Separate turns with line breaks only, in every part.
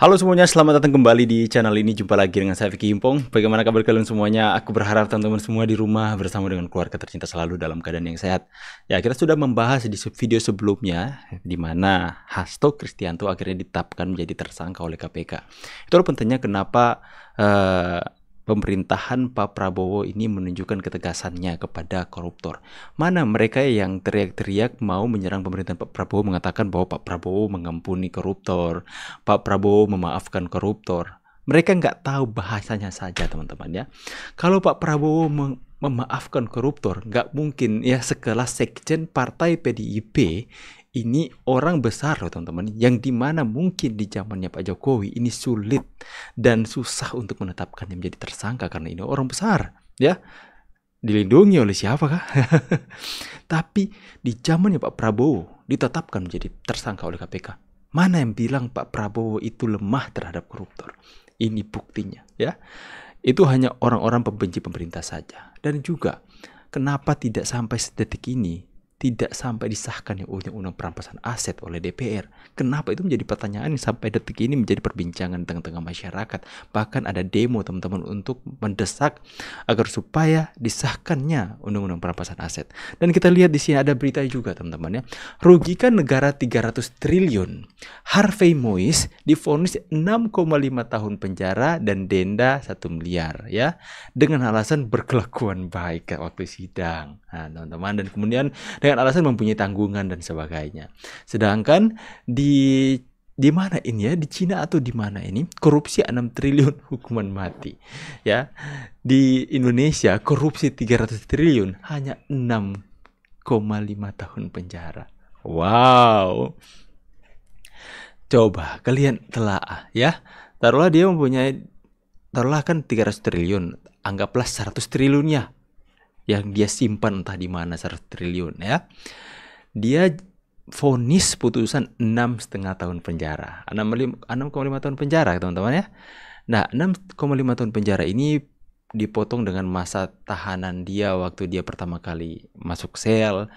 Halo semuanya, selamat datang kembali di channel ini. Jumpa lagi dengan saya Vicky Impong. Bagaimana kabar kalian semuanya? Aku berharap teman-teman semua di rumah bersama dengan keluarga tercinta selalu dalam keadaan yang sehat. Ya, kita sudah membahas di video sebelumnya di mana Hasto Kristianto akhirnya ditetapkan menjadi tersangka oleh KPK. Itulah pentingnya kenapa pemerintahan Pak Prabowo ini menunjukkan ketegasannya kepada koruptor. Mana mereka yang teriak-teriak mau menyerang pemerintahan Pak Prabowo, mengatakan bahwa Pak Prabowo mengampuni koruptor, Pak Prabowo memaafkan koruptor. Mereka nggak tahu bahasanya saja, teman-teman ya. Kalau Pak Prabowo memaafkan koruptor, nggak mungkin ya sekelas sekjen partai PDIP ini orang besar loh teman-teman, yang dimana mungkin di zamannya Pak Jokowi ini sulit dan susah untuk menetapkannya menjadi tersangka karena ini orang besar ya, dilindungi oleh siapa kah? Tapi di zamannya Pak Prabowo ditetapkan menjadi tersangka oleh KPK. Mana yang bilang Pak Prabowo itu lemah terhadap koruptor? Ini buktinya ya. Itu hanya orang-orang pembenci pemerintah saja. Dan juga kenapa tidak sampai sedetik ini tidak sampai disahkan undang-undang perampasan aset oleh DPR. Kenapa itu menjadi pertanyaan yang sampai detik ini menjadi perbincangan tengah-tengah masyarakat. Bahkan ada demo teman-teman untuk mendesak agar supaya disahkannya undang-undang perampasan aset. Dan kita lihat di sini ada berita juga teman-teman ya. Rugikan negara 300 triliun. Harvey Moise divonis 6,5 tahun penjara dan denda 1 miliar ya. Dengan alasan berkelakuan baik waktu sidang. Nah, teman-teman, dan kemudian dengan alasan mempunyai tanggungan dan sebagainya. Sedangkan di mana ini ya, di Cina atau di mana ini, korupsi 6 triliun hukuman mati ya. Di Indonesia korupsi 300 triliun hanya 6,5 tahun penjara. Wow, coba kalian telaah ya. Taruhlah dia mempunyai, taruhlah kan 300 triliun, anggaplah 100 triliunnya yang dia simpan entah di mana 100 triliun ya. Dia vonis putusan 6,5 tahun penjara. 6,5 tahun penjara teman-teman ya. Nah, 6,5 tahun penjara ini dipotong dengan masa tahanan dia waktu dia pertama kali masuk sel,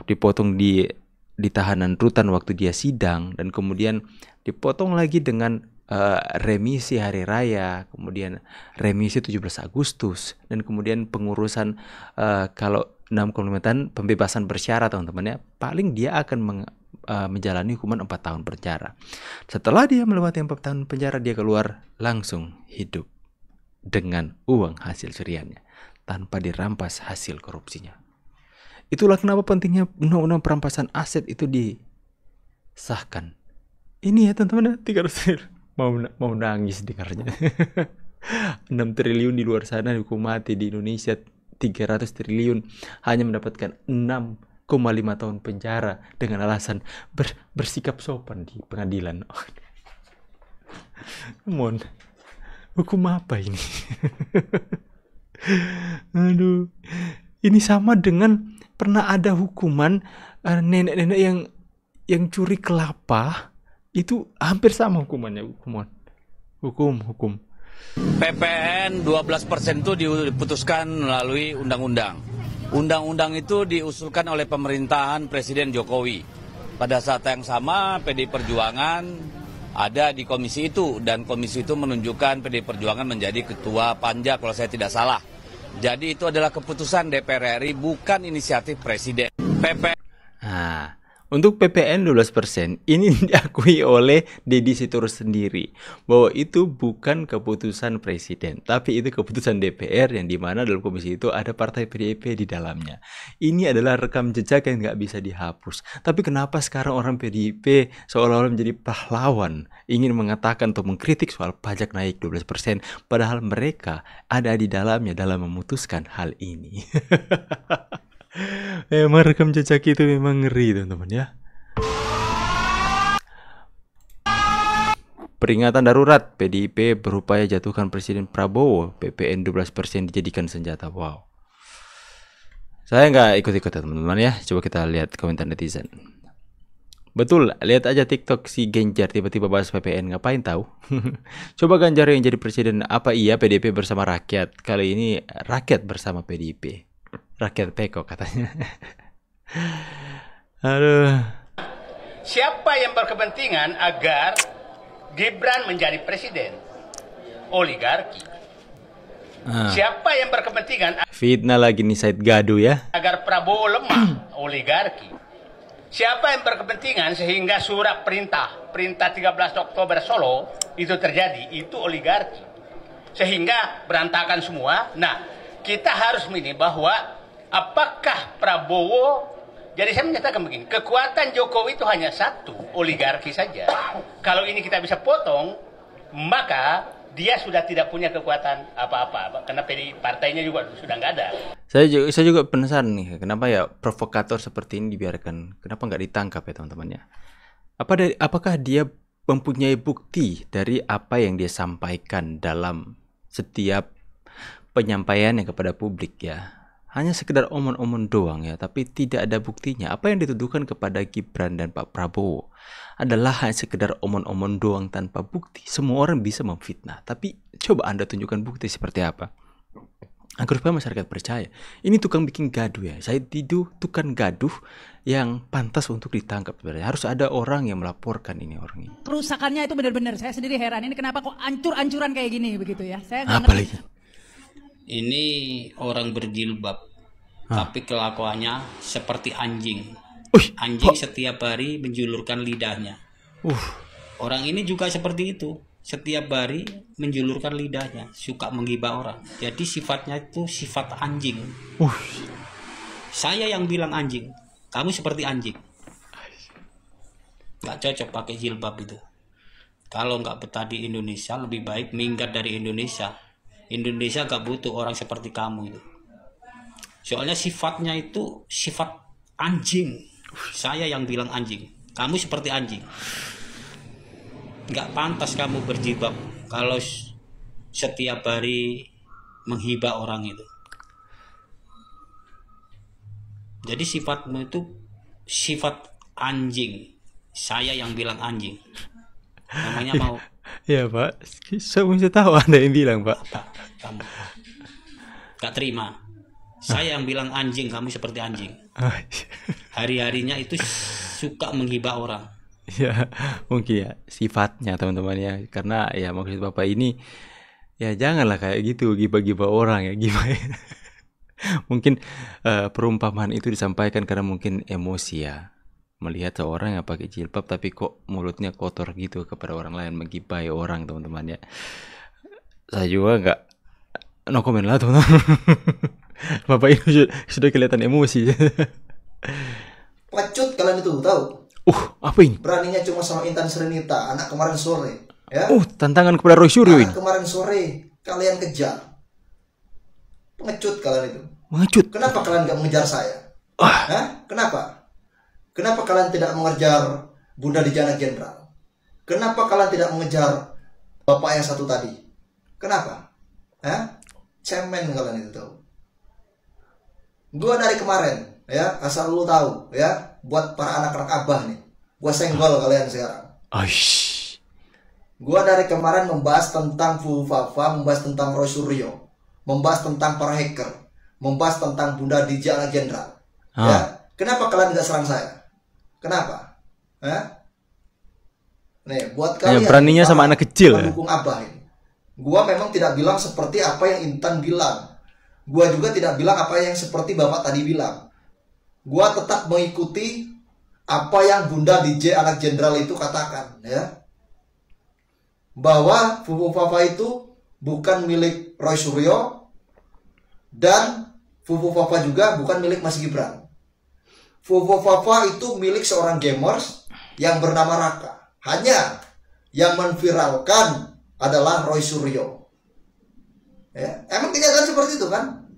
dipotong di tahanan rutan waktu dia sidang, dan kemudian dipotong lagi dengan remisi hari raya, kemudian remisi 17 Agustus, dan kemudian pengurusan kalau 6,5 tahun pembebasan bersyarat teman-teman ya, paling dia akan menjalani hukuman 4 tahun penjara. Setelah dia melewati 4 tahun penjara, dia keluar langsung hidup dengan uang hasil curiannya tanpa dirampas hasil korupsinya. Itulah kenapa pentingnya undang-undang perampasan aset itu disahkan. Ini ya teman-teman, 300 triliun. Mau nangis dengarnya. 6 triliun di luar sana hukum mati, di Indonesia 300 triliun hanya mendapatkan 6,5 tahun penjara dengan alasan bersikap sopan di pengadilan. Mon, hukum apa ini? Aduh, ini sama dengan pernah ada hukuman nenek-nenek yang curi kelapa. Itu hampir sama hukumannya, hukum.
PPN 12% itu diputuskan melalui undang-undang. Undang-undang itu diusulkan oleh pemerintahan Presiden Jokowi. Pada saat yang sama PDI Perjuangan ada di komisi itu, dan komisi itu menunjukkan PDI Perjuangan menjadi ketua Panja kalau saya tidak salah. Jadi itu adalah keputusan DPR RI, bukan inisiatif Presiden.
Untuk PPN 12% ini diakui oleh Deddy Sitorus sendiri bahwa itu bukan keputusan presiden, tapi itu keputusan DPR yang dimana dalam komisi itu ada partai PDIP di dalamnya. Ini adalah rekam jejak yang nggak bisa dihapus. Tapi kenapa sekarang orang PDIP seolah-olah menjadi pahlawan, ingin mengatakan atau mengkritik soal pajak naik 12%, padahal mereka ada di dalamnya dalam memutuskan hal ini. Emang rekam jejak itu memang ngeri teman-teman ya. Peringatan darurat, PDIP berupaya jatuhkan Presiden Prabowo, PPN 12% dijadikan senjata. Wow. Saya nggak ikut-ikutan teman-teman ya. Coba kita lihat komentar netizen. Betul, lihat aja TikTok si Genjar tiba-tiba bahas PPN, ngapain tahu? Coba Ganjar yang jadi presiden, apa iya PDIP bersama rakyat? Kali ini rakyat bersama PDIP. Rakyat peko katanya. Aduh.
Siapa yang berkepentingan agar Gibran menjadi presiden, oligarki. Siapa yang berkepentingan
Fitnah lagi nih Said Gaduh ya.
agar Prabowo lemah? Oligarki. Siapa yang berkepentingan sehingga surat perintah 13 Oktober Solo itu terjadi? Itu oligarki. Sehingga berantakan semua. Nah, kita harus ini bahwa apakah Prabowo, jadi saya menyatakan begini, kekuatan Jokowi itu hanya satu, oligarki saja. Kalau ini kita bisa potong, maka dia sudah tidak punya kekuatan apa-apa, karena PDI partainya juga sudah nggak ada.
Saya juga penasaran nih, kenapa ya provokator seperti ini dibiarkan? Kenapa nggak ditangkap ya teman-temannya? Apakah dia mempunyai bukti dari apa yang dia sampaikan dalam setiap penyampaiannya kepada publik ya? Hanya sekedar omong-omong doang ya, tapi tidak ada buktinya. Apa yang dituduhkan kepada Gibran dan Pak Prabowo adalah hanya sekedar omong-omong doang tanpa bukti. Semua orang bisa memfitnah, tapi coba Anda tunjukkan bukti seperti apa agar supaya masyarakat percaya. Ini tukang bikin gaduh ya. Saya itu tukang gaduh yang pantas untuk ditangkap sebenarnya. Harus ada orang yang melaporkan ini orang ini.
Kerusakannya itu benar-benar saya sendiri heran, ini kenapa kok ancur-ancuran kayak gini begitu ya. Saya nggak
Apalagi
ngerti.
Ini orang berjilbab, tapi kelakuannya seperti anjing. Anjing setiap hari menjulurkan lidahnya. Orang ini juga seperti itu. Setiap hari menjulurkan lidahnya, suka menggibah orang. Jadi sifatnya itu sifat anjing. Saya yang bilang anjing, kamu seperti anjing. Gak cocok pakai jilbab itu. Kalau nggak betah di Indonesia, lebih baik minggat dari Indonesia. Indonesia gak butuh orang seperti kamu itu. Soalnya sifatnya itu sifat anjing. Saya yang bilang anjing, kamu seperti anjing. Gak pantas kamu berjilbab kalau setiap hari menghibah orang itu. Jadi sifatmu itu sifat anjing. Saya yang bilang anjing. Namanya mau
ya Pak, saya bisa tahu Anda yang bilang Pak.
kamu gak terima. Saya yang bilang anjing, kamu seperti anjing. Hari-harinya itu suka menghibah orang.
Ya mungkin ya sifatnya teman-teman ya. Karena ya maksud Bapak ini ya janganlah kayak gitu gibah-gibah orang ya, gibah. Mungkin perumpamaan itu disampaikan karena mungkin emosi ya. Melihat seorang yang pakai jilbab tapi kok mulutnya kotor gitu kepada orang lain, menggibai orang teman-teman ya. Saya juga nggak no comment lah teman-teman. Bapak ini sudah kelihatan emosi.
Pecut kalian itu tahu?
Apa ini?
Beraninya cuma sama Intan Serenita, anak kemarin sore, ya?
Tantangan kepada Roy Suryo ini.
Anak kemarin sore kalian kejar. Pengecut kalian itu.
Mengecut.
Kenapa kalian nggak mengejar saya? Hah? Kenapa? Kenapa kalian tidak mengejar Bunda Dijana Jenderal? Kenapa kalian tidak mengejar bapak yang satu tadi? Kenapa? Hah? Cemen kalian itu tahu. Gua dari kemarin, ya, asal lu tahu, ya, buat para anak-anak abah nih, gua senggol kalian sekarang. Gua dari kemarin membahas tentang Fufu Fafa, membahas tentang Roy Suryo, membahas tentang para hacker, membahas tentang Bunda Dijana Jenderal. Ya, kenapa kalian nggak serang saya? Kenapa? Hah? Nih, buat kalian
beraninya sama anak kecil ya?
Pendukung abah ini. Gua memang tidak bilang seperti apa yang Intan bilang. Gua juga tidak bilang apa yang seperti Bapak tadi bilang. Gua tetap mengikuti apa yang Bunda DJ anak jenderal itu katakan, ya. Bahwa Fufu Fafa itu bukan milik Roy Suryo dan Fufu Fafa juga bukan milik Mas Gibran. Fufu Fafa itu milik seorang gamers yang bernama Raka. Hanya yang menviralkan adalah Roy Suryo. Ya, emang kenyataan seperti itu kan?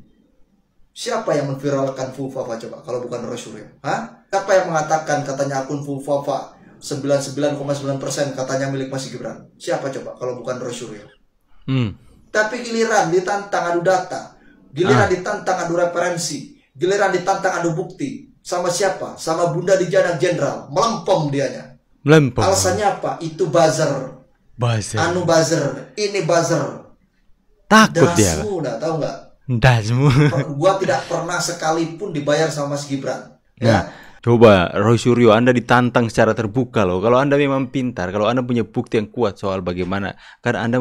Siapa yang menviralkan Fufu Fafa coba kalau bukan Roy Suryo? Hah? Siapa yang mengatakan katanya akun Fufu Fafa 99,9% katanya milik Mas Gibran? Siapa coba kalau bukan Roy Suryo? Tapi giliran ditantang adu data, giliran ditantang adu referensi, giliran ditantang adu bukti, sama siapa? Sama Bunda Dijana Jenderal, melempem dianya.
Melempem.
Alasannya apa? Itu buzzer. Anu buzzer, ini buzzer.
Takut dia.
Dasmu, tahu nggak?
Dasmu.
Gua tidak pernah sekalipun dibayar sama Mas Gibran. Ya.
Coba Roy Suryo, Anda ditantang secara terbuka loh. Kalau Anda memang pintar, kalau Anda punya bukti yang kuat soal bagaimana, karena Anda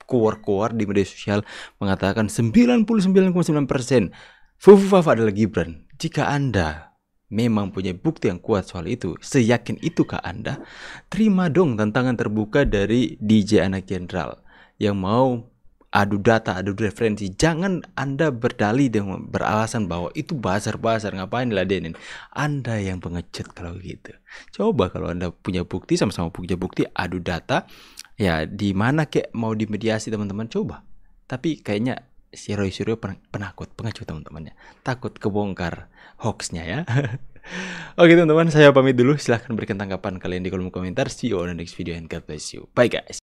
keluar-keluar di media sosial mengatakan 99,9% Fufufafa adalah Gibran. Jika Anda memang punya bukti yang kuat soal itu, seyakin itukah Anda? Terima dong tantangan terbuka dari DJ Anak Jenderal yang mau adu data, adu referensi. Jangan Anda berdalih dengan beralasan bahwa itu bazar-bazar, ngapain diladenin. Anda yang pengecut kalau gitu. Coba kalau Anda punya bukti, sama-sama punya bukti, adu data, ya di mana kek mau dimediasi teman-teman, coba. Tapi kayaknya si Roy Suryo penakut, pengecut teman-temannya. Takut kebongkar hoaxnya ya. Oke teman-teman, saya pamit dulu. Silahkan berikan tanggapan kalian di kolom komentar. See you on the next video and God bless you. Bye guys.